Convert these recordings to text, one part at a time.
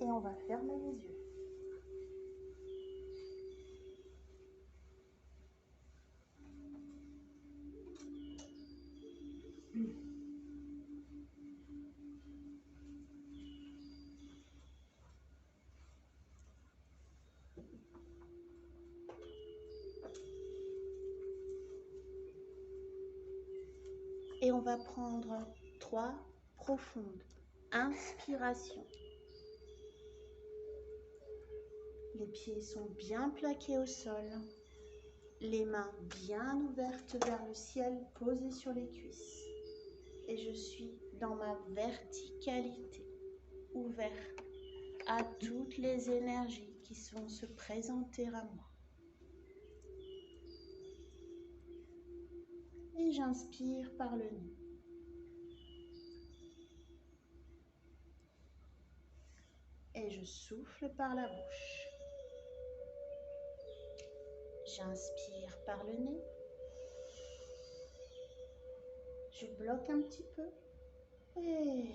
Et on va fermer les yeux. Et on va prendre 3 profondes inspirations. Les pieds sont bien plaqués au sol, les mains bien ouvertes vers le ciel, posées sur les cuisses. Et je suis dans ma verticalité, ouverte à toutes les énergies qui vont se présenter à moi. Et j'inspire par le nez. Et je souffle par la bouche. J'inspire par le nez. Je bloque un petit peu. Et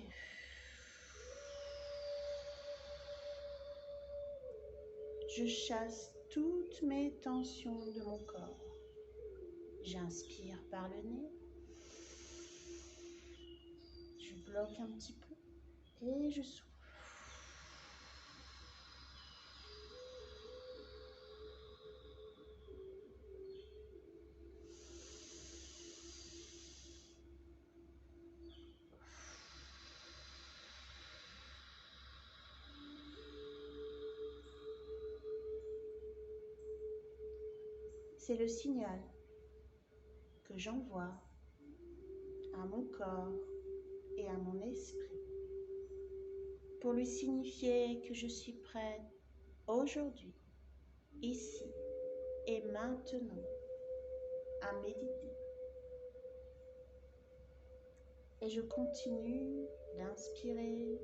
je chasse toutes mes tensions de mon corps. J'inspire par le nez. Je bloque un petit peu. Et je souffle. C'est le signal que j'envoie à mon corps et à mon esprit pour lui signifier que je suis prête aujourd'hui, ici et maintenant à méditer. Et je continue d'inspirer,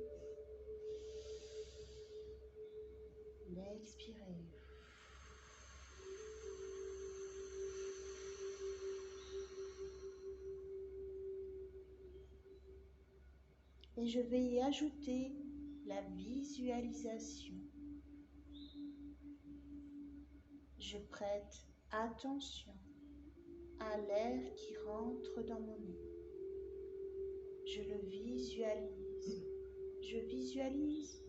d'expirer. Et je vais y ajouter la visualisation. Je prête attention à l'air qui rentre dans mon nez. Je le visualise. Je visualise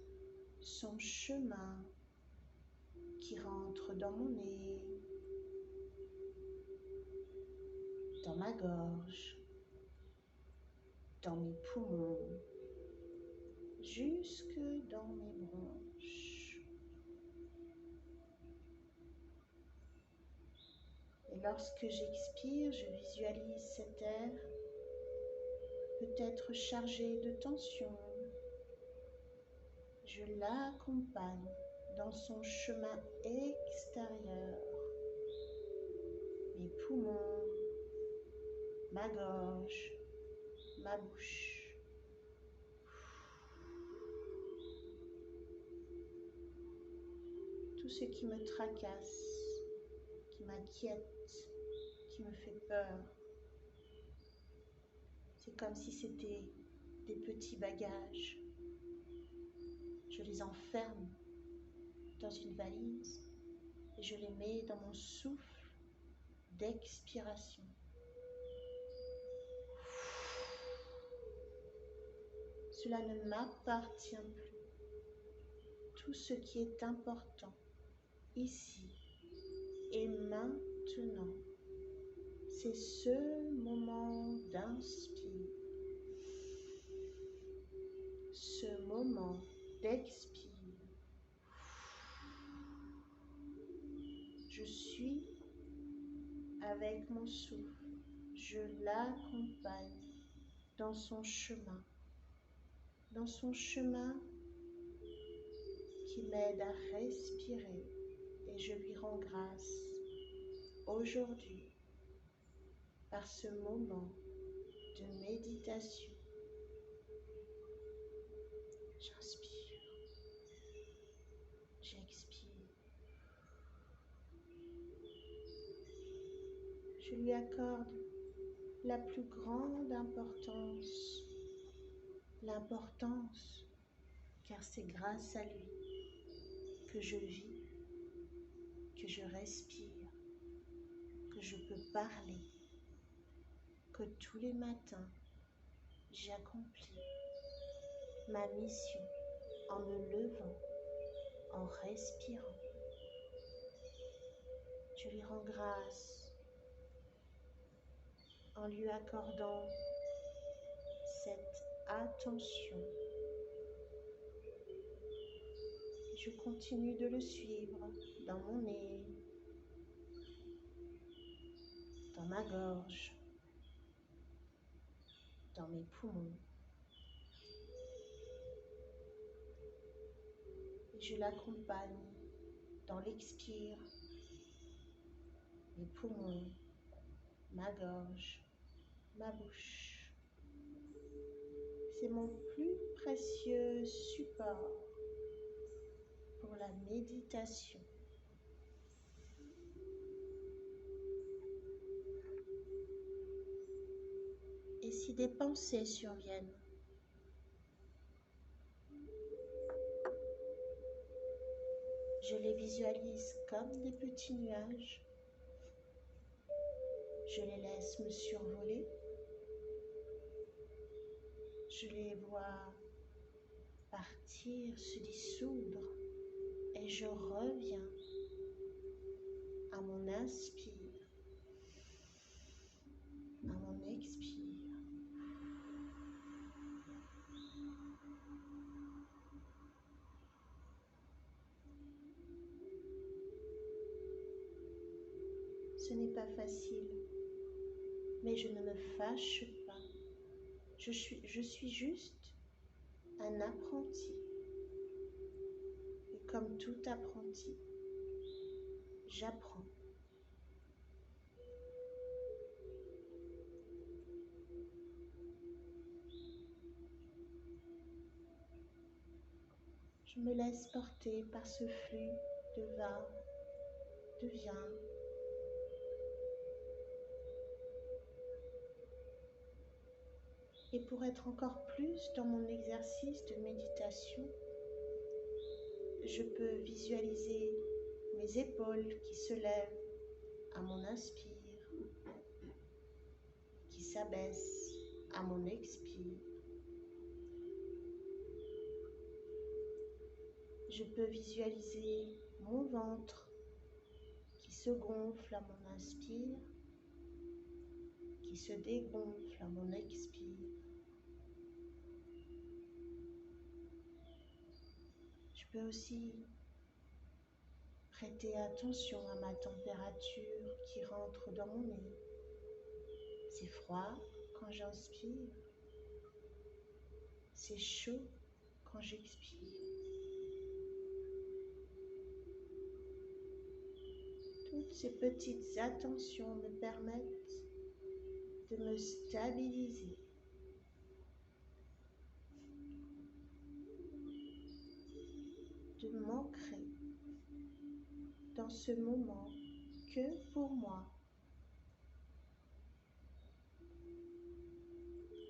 son chemin qui rentre dans mon nez, dans ma gorge, dans mes poumons, jusque dans mes bronches. Et lorsque j'expire, je visualise cet air peut-être chargé de tension. Je l'accompagne dans son chemin extérieur. Mes poumons, ma gorge, ma bouche. Tout ce qui me tracasse, qui m'inquiète, qui me fait peur. C'est comme si c'était des petits bagages. Je les enferme dans une valise et je les mets dans mon souffle d'expiration. Cela ne m'appartient plus. Tout ce qui est important ici et maintenant, c'est ce moment d'inspire, ce moment d'expire. Je suis avec mon souffle, je l'accompagne dans son chemin qui m'aide à respirer et je lui rends grâce aujourd'hui par ce moment de méditation. J'inspire, j'expire. Je lui accorde la plus grande importance, l'importance car c'est grâce à lui que je vis, que je respire, que je peux parler, que tous les matins, j'accomplis ma mission en me levant, en respirant. Je lui rends grâce en lui accordant cette attention. Je continue de le suivre dans mon nez, dans ma gorge, dans mes poumons. Et je l'accompagne dans l'expire, mes poumons, ma gorge, ma bouche. C'est mon plus précieux support pour la méditation. Et si des pensées surviennent, je les visualise comme des petits nuages. Je les laisse me survoler. Je les vois partir, se dissoudre. Et je reviens à mon inspire, à mon expire. Ce n'est pas facile, mais je ne me fâche pas. Je suis juste un apprenti. Et comme tout apprenti, j'apprends. Je me laisse porter par ce flux de va, de vient. Et pour être encore plus dans mon exercice de méditation, je peux visualiser mes épaules qui se lèvent à mon inspire, qui s'abaissent à mon expire. Je peux visualiser mon ventre qui se gonfle à mon inspire, qui se dégonfle à mon expire. Je peux aussi prêter attention à ma température qui rentre dans mon nez. C'est froid quand j'inspire, c'est chaud quand j'expire. Toutes ces petites attentions me permettent de me stabiliser, de m'ancrer dans ce moment que pour moi,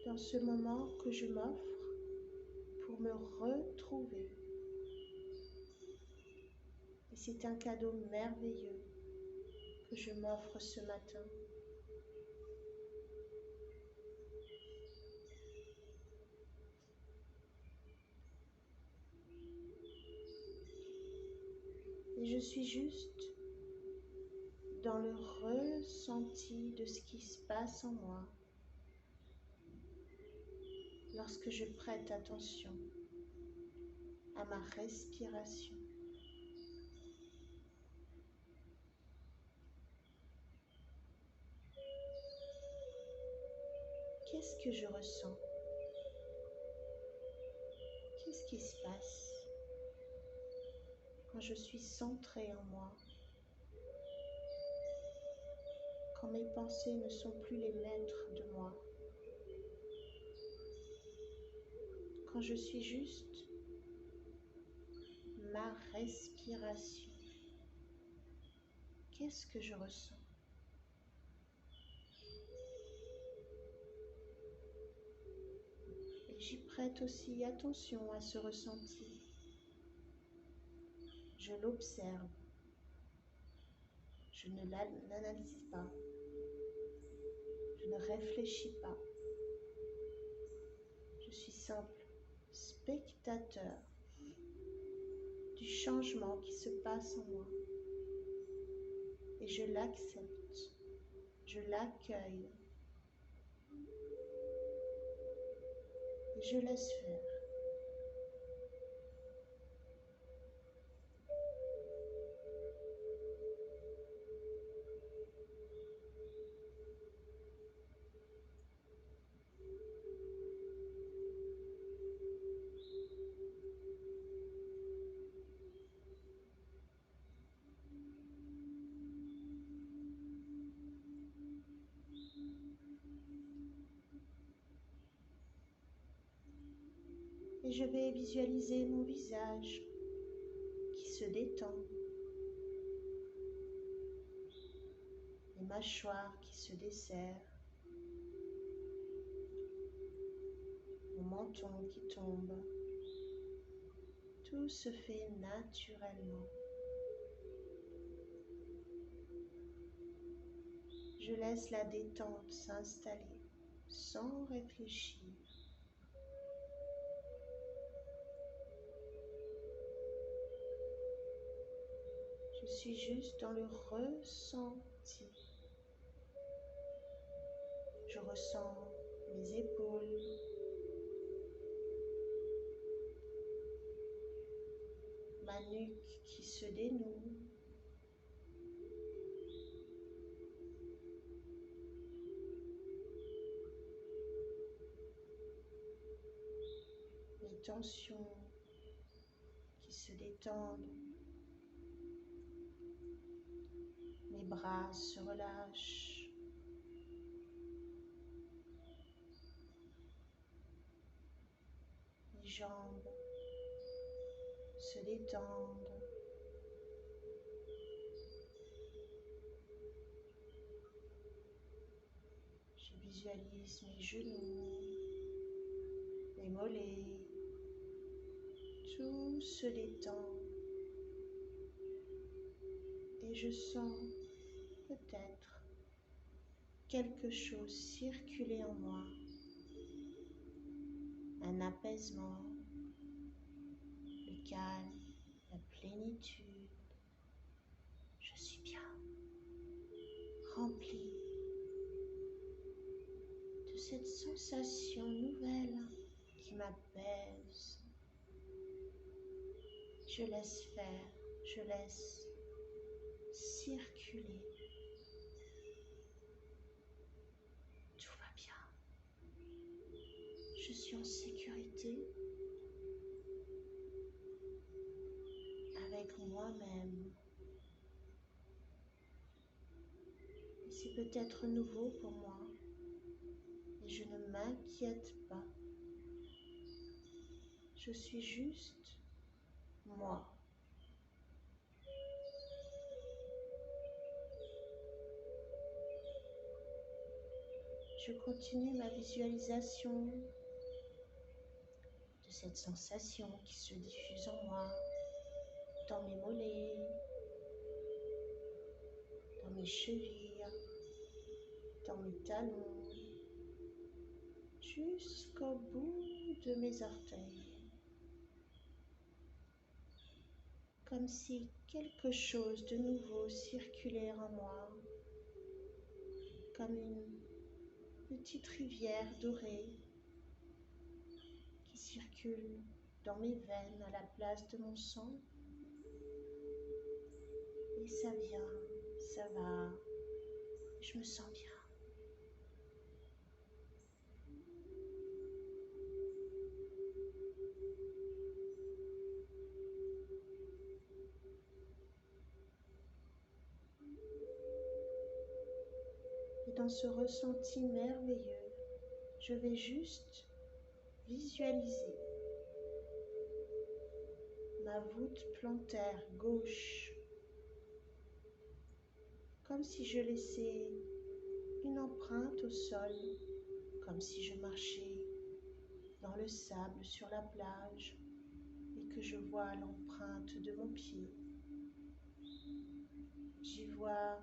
dans ce moment que je m'offre pour me retrouver. Et c'est un cadeau merveilleux que je m'offre ce matin. Et je suis juste dans le ressenti de ce qui se passe en moi lorsque je prête attention à ma respiration. Qu'est-ce que je ressens? Qu'est-ce qui se passe quand je suis centrée en moi? Quand mes pensées ne sont plus les maîtres de moi? Quand je suis juste ma respiration? Qu'est-ce que je ressens? Et j'y prête aussi attention à ce ressenti. Je l'observe. Je ne l'analyse pas. Je ne réfléchis pas. Je suis simple spectateur du changement qui se passe en moi. Et je l'accepte. Je l'accueille. Et je laisse faire. Et je vais visualiser mon visage qui se détend, les mâchoires qui se desserrent, mon menton qui tombe. Tout se fait naturellement. Je laisse la détente s'installer sans réfléchir. Je suis juste dans le ressenti. Je ressens mes épaules, ma nuque qui se dénoue, mes tensions qui se détendent, mes bras se relâchent, mes jambes se détendent. Je visualise mes genoux, mes mollets, tout se détend et je sens peut-être quelque chose circuler en moi, un apaisement, le calme, la plénitude. Je suis bien remplie de cette sensation nouvelle qui m'apaise. Je laisse faire, je laisse circuler. Tout va bien. Je suis en sécurité avec moi-même. Et c'est peut-être nouveau pour moi. Et je ne m'inquiète pas. Je suis juste moi. Je continue ma visualisation de cette sensation qui se diffuse en moi, dans mes mollets, dans mes chevilles, dans mes talons, jusqu'au bout de mes orteils. Comme si quelque chose de nouveau circulait en moi, comme une petite rivière dorée qui circule dans mes veines à la place de mon sang. Et ça vient, ça va, je me sens bien. Et dans ce ressenti merveilleux, je vais juste visualiser ma voûte plantaire gauche, comme si je laissais une empreinte au sol, comme si je marchais dans le sable sur la plage et que je vois l'empreinte de mon pied. J'y vois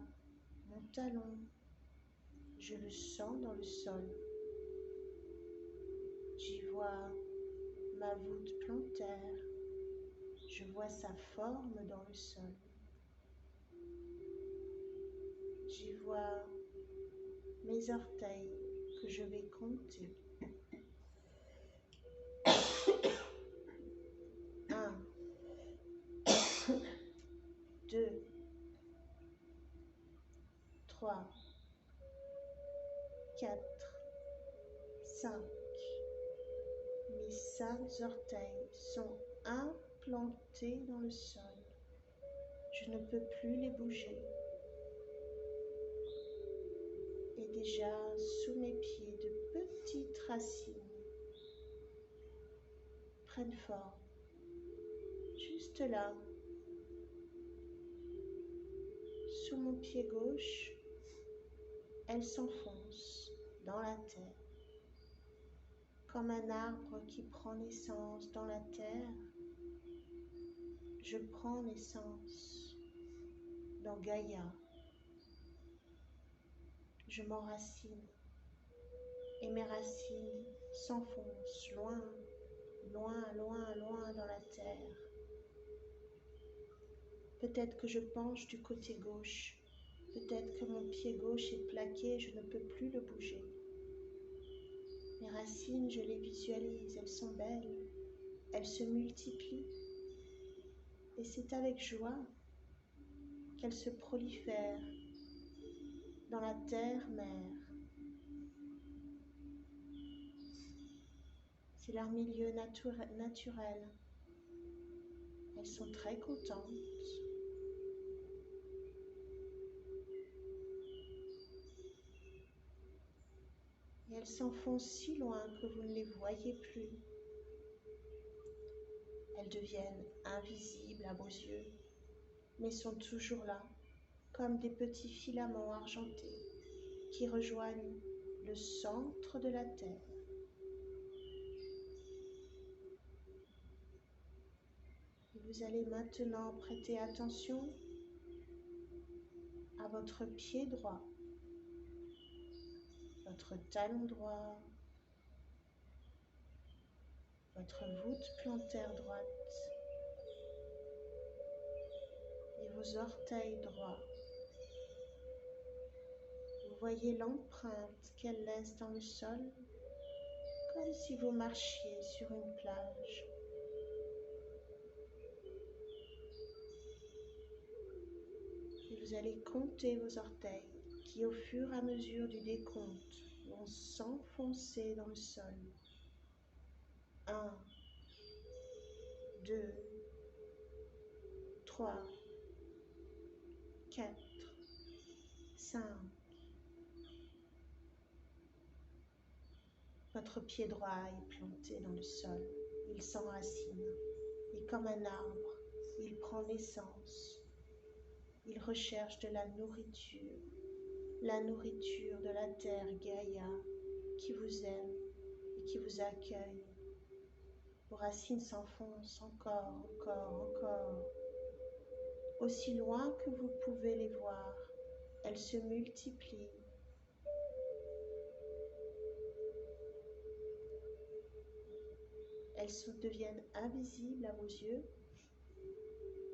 mon talon, je le sens dans le sol. J'y vois ma voûte plantaire, je vois sa forme dans le sol. J'y vois mes orteils que je vais compter. 1, 2, 3, 4, 5. Mes 5 orteils sont implantés dans le sol. Je ne peux plus les bouger. Et déjà sous mes pieds, de petites racines prennent forme. Juste là, sous mon pied gauche, elles s'enfoncent dans la terre. Comme un arbre qui prend naissance dans la terre, je prends naissance dans Gaïa. Je m'enracine et mes racines s'enfoncent loin, loin, loin, loin dans la terre. Peut-être que je penche du côté gauche, peut-être que mon pied gauche est plaqué, je ne peux plus le bouger. Mes racines, je les visualise, elles sont belles, elles se multiplient. Et c'est avec joie qu'elles se prolifèrent dans la terre-mère. C'est leur milieu naturel. Elles sont très contentes. Et elles s'enfoncent si loin que vous ne les voyez plus. Elles deviennent invisibles à vos yeux, mais sont toujours là, comme des petits filaments argentés qui rejoignent le centre de la Terre. Et vous allez maintenant prêter attention à votre pied droit, votre talon droit, votre voûte plantaire droite et vos orteils droits. Vous voyez l'empreinte qu'elle laisse dans le sol, comme si vous marchiez sur une plage. Et vous allez compter vos orteils qui, au fur et à mesure du décompte, vont s'enfoncer dans le sol. 1, 2, 3, 4, 5. Votre pied droit est planté dans le sol. Il s'enracine et comme un arbre, il prend naissance. Il recherche de la nourriture de la terre Gaïa qui vous aime et qui vous accueille. Vos racines s'enfoncent encore, encore, encore. Aussi loin que vous pouvez les voir, elles se multiplient. Elles deviennent invisibles à vos yeux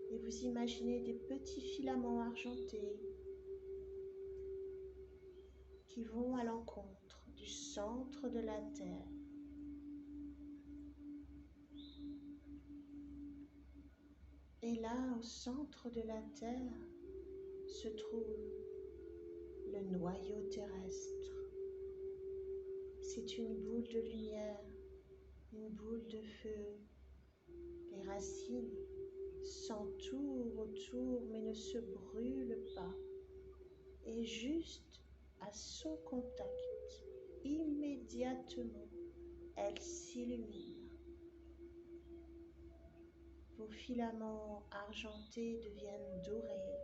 et vous imaginez des petits filaments argentés qui vont à l'encontre du centre de la Terre. Et là, au centre de la Terre, se trouve le noyau terrestre. C'est une boule de lumière, une boule de feu. Les racines s'entourent autour mais ne se brûlent pas. Et juste à son contact, immédiatement, elle s'illumine. Vos filaments argentés deviennent dorés,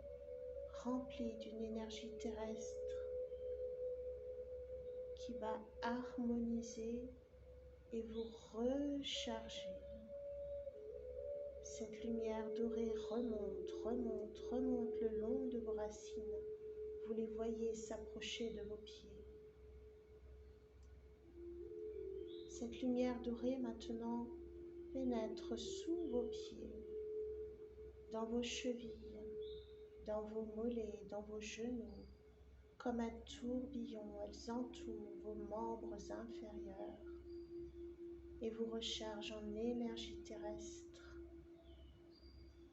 remplis d'une énergie terrestre qui va harmoniser et vous rechargez. Cette lumière dorée remonte, remonte, remonte le long de vos racines. Vous les voyez s'approcher de vos pieds. Cette lumière dorée maintenant pénètre sous vos pieds, dans vos chevilles, dans vos mollets, dans vos genoux. Comme un tourbillon, elles entourent vos membres inférieurs et vous rechargent en énergie terrestre.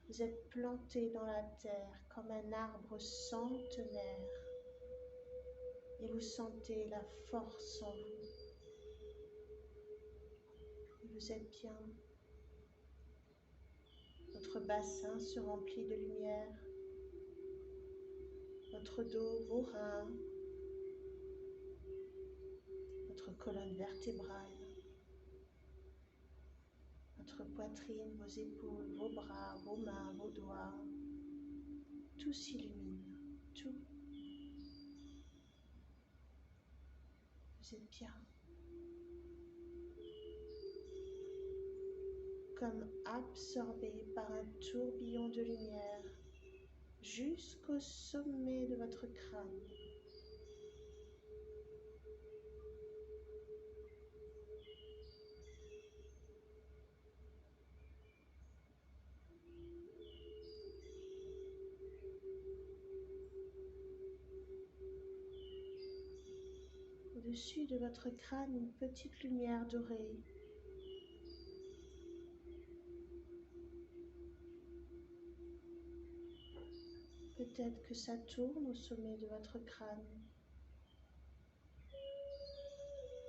Vous êtes planté dans la terre comme un arbre centenaire et vous sentez la force en vous. Et vous êtes bien. Votre bassin se remplit de lumière. Votre dos, vos reins, votre colonne vertébrale, votre poitrine, vos épaules, vos bras, vos mains, vos doigts, tout s'illumine, tout. Vous êtes bien. Comme absorbé par un tourbillon de lumière jusqu'au sommet de votre crâne. Au-dessus de votre crâne, une petite lumière dorée. Peut-être que ça tourne au sommet de votre crâne.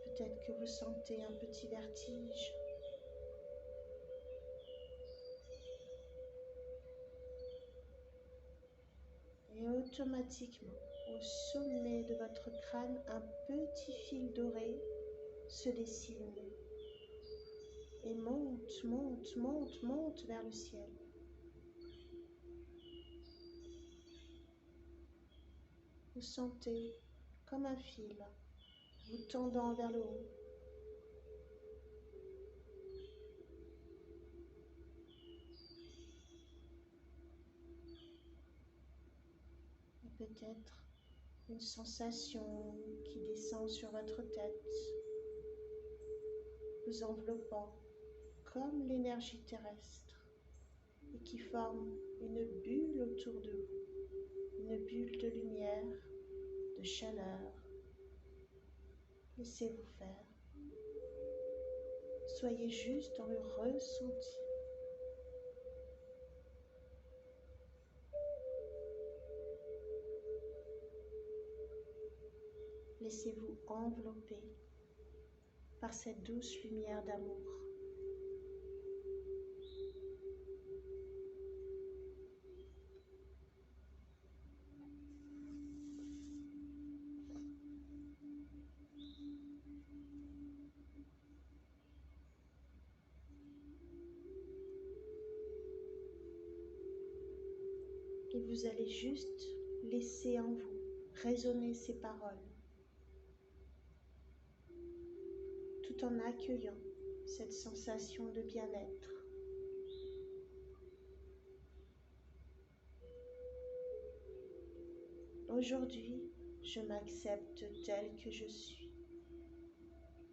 Peut-être que vous sentez un petit vertige. Et automatiquement, au sommet de votre crâne, un petit fil doré se dessine et monte, monte, monte, monte vers le ciel. Vous sentez comme un fil vous tendant vers le haut. Et peut-être une sensation qui descend sur votre tête, vous enveloppant comme l'énergie terrestre et qui forme une bulle autour de vous, une bulle de lumière, de chaleur. Laissez-vous faire. Soyez juste dans le ressenti. Laissez-vous envelopper par cette douce lumière d'amour. Et vous allez juste laisser en vous résonner ces paroles, tout en accueillant cette sensation de bien-être. Aujourd'hui, je m'accepte tel que je suis,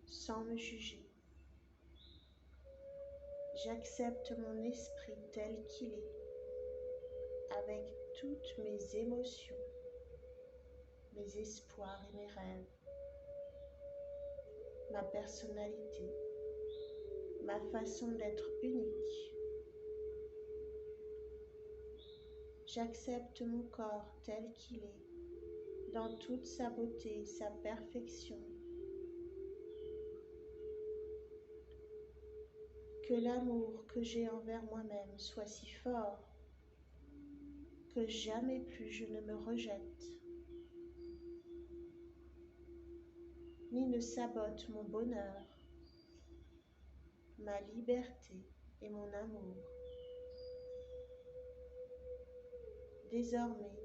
sans me juger. J'accepte mon esprit tel qu'il est, avec toutes mes émotions, mes espoirs et mes rêves, ma personnalité, ma façon d'être unique. J'accepte mon corps tel qu'il est, dans toute sa beauté, sa perfection. Que l'amour que j'ai envers moi-même soit si fort que jamais plus je ne me rejette, ni ne sabote mon bonheur, ma liberté et mon amour. Désormais,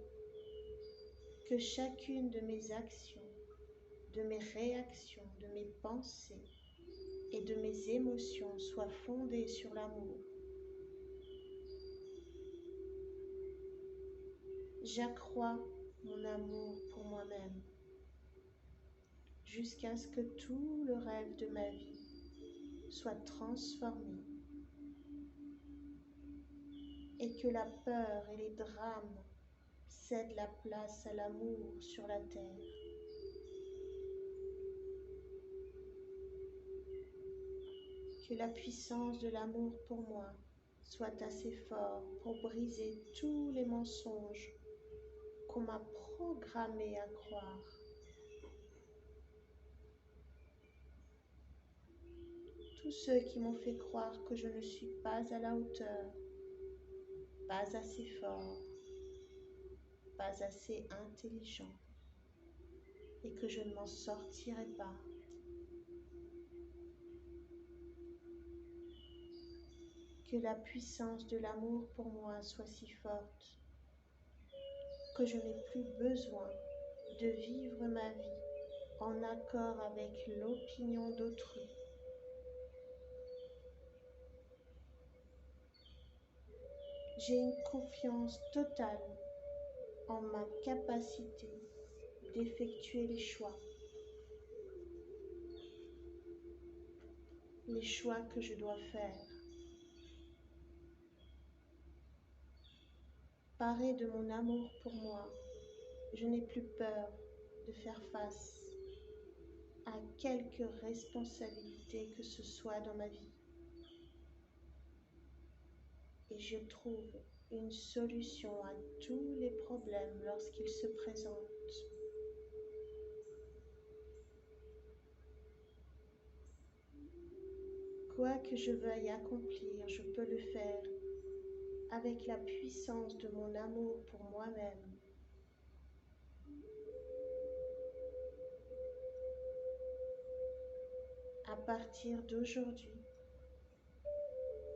que chacune de mes actions, de mes réactions, de mes pensées et de mes émotions soient fondées sur l'amour. J'accrois mon amour pour moi-même jusqu'à ce que tout le rêve de ma vie soit transformé et que la peur et les drames cèdent la place à l'amour sur la terre. Que la puissance de l'amour pour moi soit assez fort pour briser tous les mensonges qu'on m'a programmé à croire. Tous ceux qui m'ont fait croire que je ne suis pas à la hauteur, pas assez fort, pas assez intelligent et que je ne m'en sortirai pas. Que la puissance de l'amour pour moi soit si forte que je n'ai plus besoin de vivre ma vie en accord avec l'opinion d'autrui. J'ai une confiance totale en ma capacité d'effectuer les choix que je dois faire. Parée de mon amour pour moi, je n'ai plus peur de faire face à quelque responsabilité que ce soit dans ma vie. Et je trouve une solution à tous les problèmes lorsqu'ils se présentent. Quoi que je veuille accomplir, je peux le faire avec la puissance de mon amour pour moi-même. À partir d'aujourd'hui,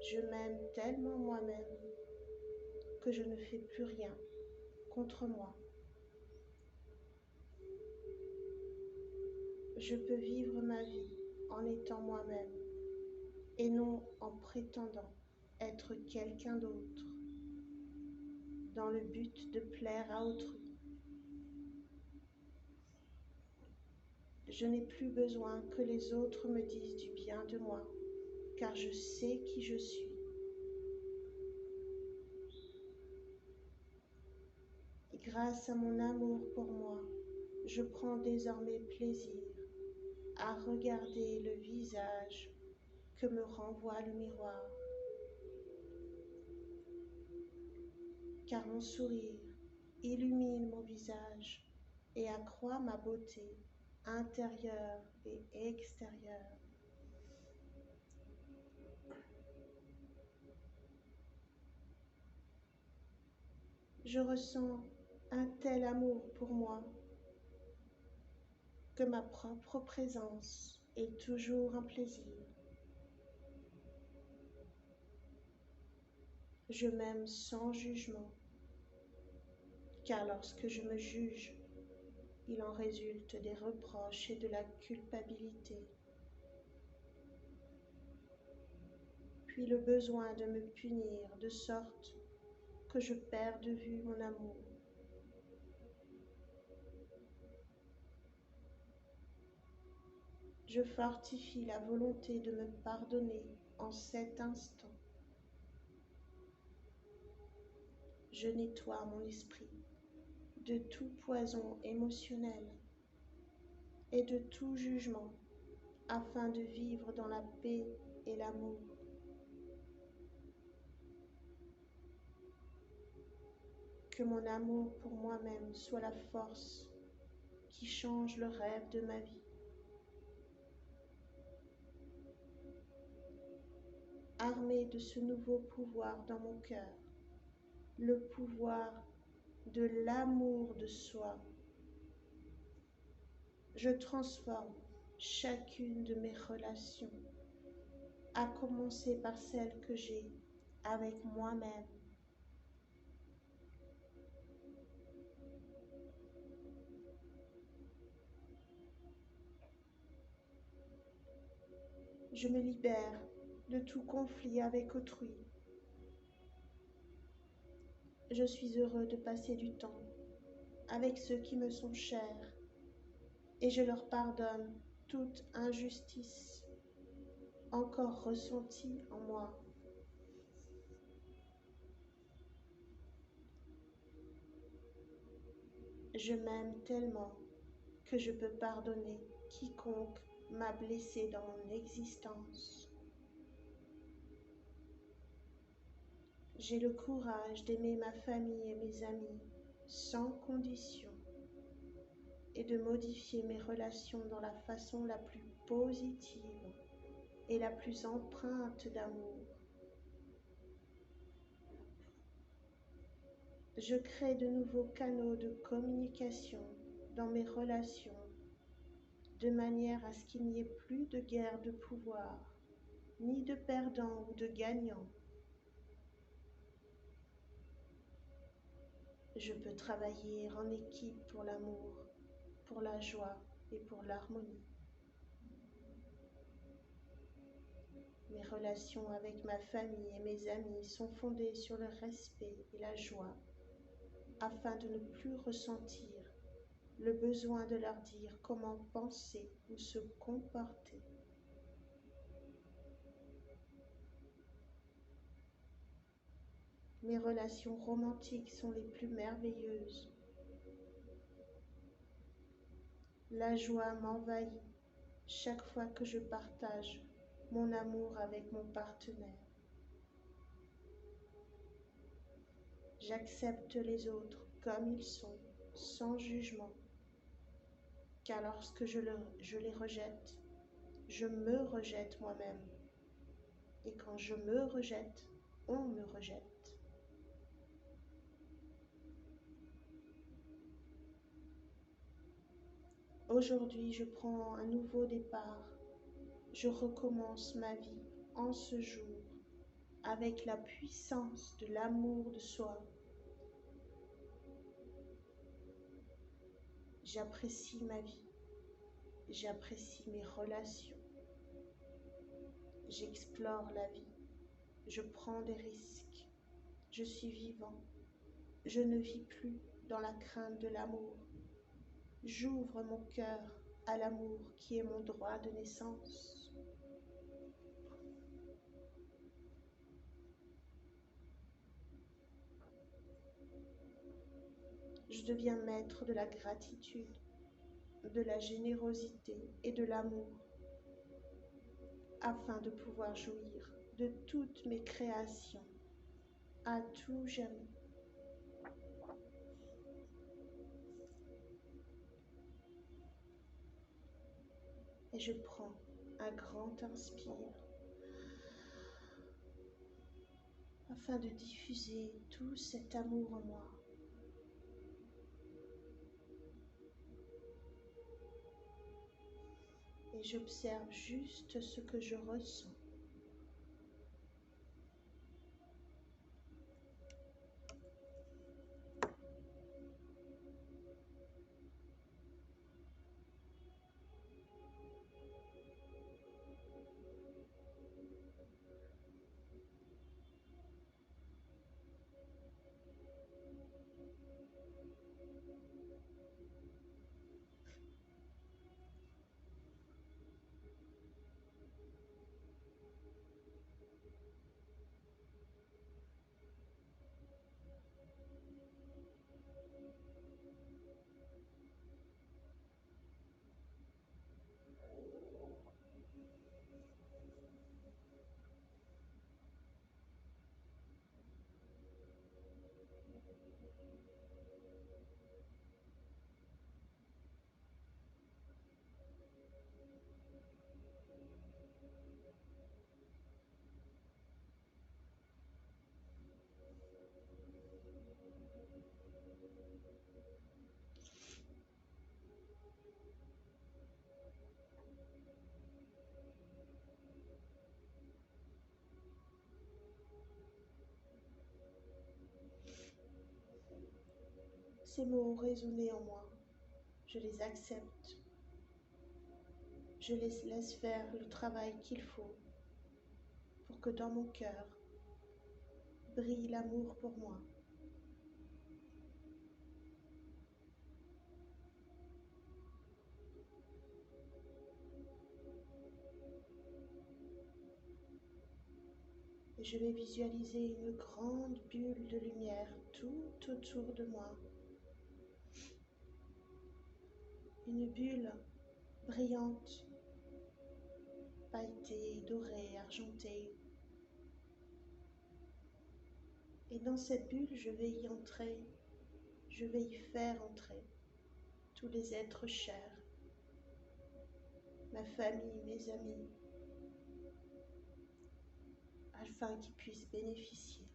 je m'aime tellement moi-même que je ne fais plus rien contre moi. Je peux vivre ma vie en étant moi-même et non en prétendant être quelqu'un d'autre dans le but de plaire à autrui. Je n'ai plus besoin que les autres me disent du bien de moi, car je sais qui je suis. Et grâce à mon amour pour moi, je prends désormais plaisir à regarder le visage que me renvoie le miroir, car mon sourire illumine mon visage et accroît ma beauté intérieure et extérieure. Je ressens un tel amour pour moi que ma propre présence est toujours un plaisir. Je m'aime sans jugement, car lorsque je me juge, il en résulte des reproches et de la culpabilité. Puis le besoin de me punir de sorte que je perds de vue mon amour. Je fortifie la volonté de me pardonner en cet instant. Je nettoie mon esprit de tout poison émotionnel et de tout jugement afin de vivre dans la paix et l'amour. Que mon amour pour moi-même soit la force qui change le rêve de ma vie. Armée de ce nouveau pouvoir dans mon cœur, le pouvoir de l'amour de soi, je transforme chacune de mes relations, à commencer par celle que j'ai avec moi-même. Je me libère de tout conflit avec autrui. Je suis heureux de passer du temps avec ceux qui me sont chers et je leur pardonne toute injustice encore ressentie en moi. Je m'aime tellement que je peux pardonner quiconque m'a blessé dans mon existence. J'ai le courage d'aimer ma famille et mes amis sans condition et de modifier mes relations dans la façon la plus positive et la plus empreinte d'amour. Je crée de nouveaux canaux de communication dans mes relations de manière à ce qu'il n'y ait plus de guerre de pouvoir, ni de perdants ou de gagnants. Je peux travailler en équipe pour l'amour, pour la joie et pour l'harmonie. Mes relations avec ma famille et mes amis sont fondées sur le respect et la joie, afin de ne plus ressentir le besoin de leur dire comment penser ou se comporter. Mes relations romantiques sont les plus merveilleuses. La joie m'envahit chaque fois que je partage mon amour avec mon partenaire. J'accepte les autres comme ils sont, sans jugement, car lorsque je les rejette, je me rejette moi-même. Et quand je me rejette, on me rejette. Aujourd'hui, je prends un nouveau départ. Je recommence ma vie en ce jour avec la puissance de l'amour de soi. J'apprécie ma vie. J'apprécie mes relations. J'explore la vie. Je prends des risques. Je suis vivant. Je ne vis plus dans la crainte de l'amour. J'ouvre mon cœur à l'amour qui est mon droit de naissance. Je deviens maître de la gratitude, de la générosité et de l'amour, afin de pouvoir jouir de toutes mes créations à tout jamais. Et je prends un grand inspire afin de diffuser tout cet amour en moi. Et j'observe juste ce que je ressens. Ces mots ont résonné en moi. Je les accepte. Je les laisse faire le travail qu'il faut pour que dans mon cœur brille l'amour pour moi. Et je vais visualiser une grande bulle de lumière tout autour de moi. Une bulle brillante, pailletée, dorée, argentée. Et dans cette bulle, je vais y entrer, je vais y faire entrer tous les êtres chers, ma famille, mes amis, afin qu'ils puissent bénéficier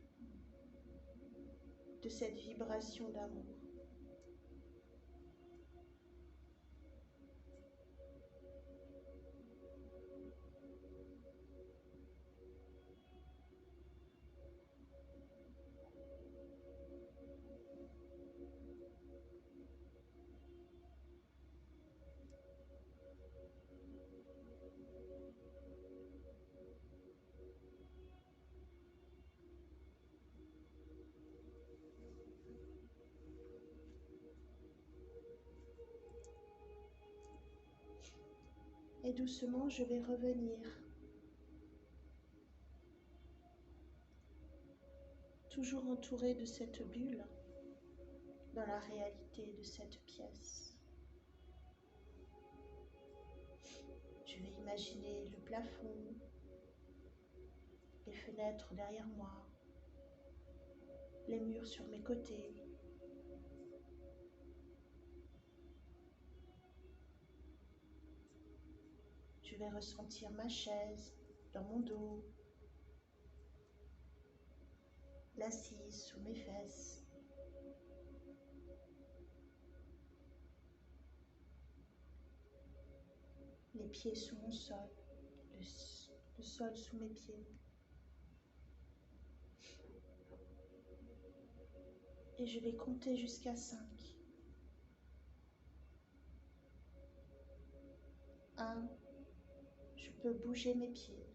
de cette vibration d'amour. Et doucement, je vais revenir, toujours entourée de cette bulle, dans la réalité de cette pièce. Je vais imaginer le plafond, les fenêtres derrière moi, les murs sur mes côtés. Je vais ressentir ma chaise dans mon dos, l'assise sous mes fesses. Les pieds sous mon sol, le sol sous mes pieds. Et je vais compter jusqu'à 5. 1, je peux bouger mes pieds.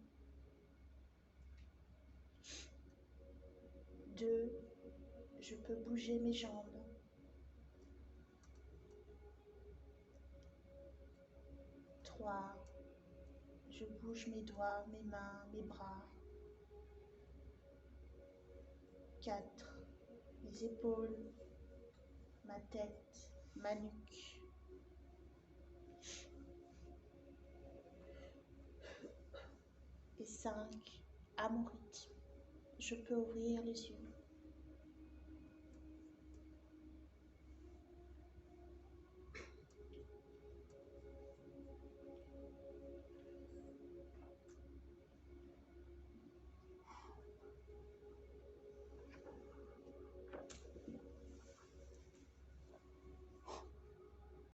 2, je peux bouger mes jambes. 3, je bouge mes doigts, mes mains, mes bras. 4, mes épaules, ma tête, ma nuque. Et 5, à mon rythme, je peux ouvrir les yeux.